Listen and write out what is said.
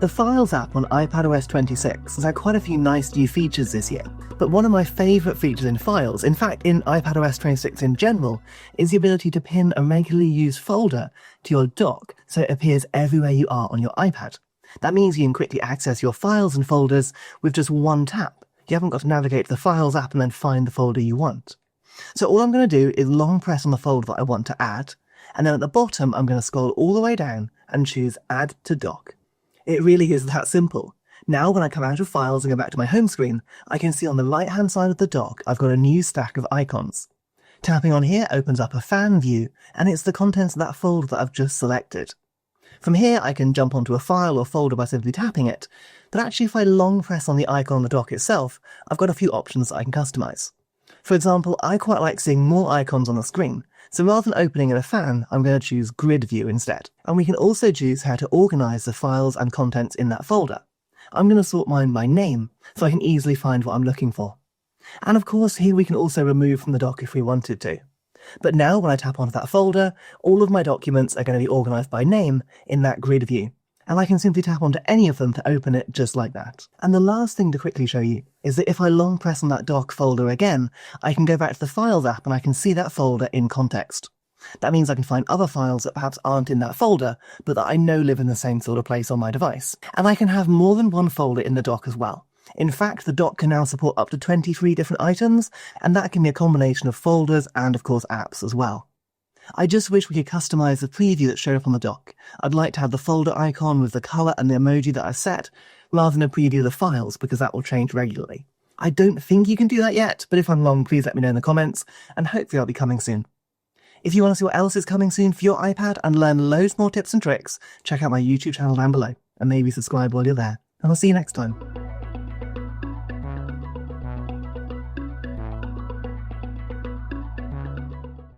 The Files app on iPadOS 26 has had quite a few nice new features this year, but one of my favourite features in Files, in fact in iPadOS 26 in general, is the ability to pin a regularly used folder to your dock so it appears everywhere you are on your iPad. That means you can quickly access your files and folders with just one tap. You haven't got to navigate to the Files app and then find the folder you want. So all I'm going to do is long press on the folder that I want to add, and then at the bottom I'm going to scroll all the way down and choose Add to Dock. It really is that simple. Now when I come out of Files and go back to my home screen, I can see on the right hand side of the dock I've got a new stack of icons. Tapping on here opens up a fan view, and it's the contents of that folder that I've just selected. From here I can jump onto a file or folder by simply tapping it, but actually if I long press on the icon on the dock itself, I've got a few options that I can customize. For example, I quite like seeing more icons on the screen, so rather than opening in a fan, I'm going to choose Grid View instead. And we can also choose how to organize the files and contents in that folder. I'm going to sort mine by name, so I can easily find what I'm looking for. And of course, here we can also remove from the dock if we wanted to. But now when I tap onto that folder, all of my documents are going to be organized by name in that grid view. And I can simply tap onto any of them to open it just like that. And the last thing to quickly show you is that if I long press on that dock folder again, I can go back to the Files app and I can see that folder in context. That means I can find other files that perhaps aren't in that folder, but that I know live in the same sort of place on my device. And I can have more than one folder in the dock as well. In fact, the dock can now support up to 23 different items, and that can be a combination of folders and of course apps as well. I just wish we could customize the preview that showed up on the dock. I'd like to have the folder icon with the color and the emoji that I set, rather than a preview of the files, because that will change regularly. I don't think you can do that yet, but if I'm wrong, please let me know in the comments, and hopefully I'll be coming soon. If you want to see what else is coming soon for your iPad and learn loads more tips and tricks, check out my YouTube channel down below, and maybe subscribe while you're there. And I'll see you next time.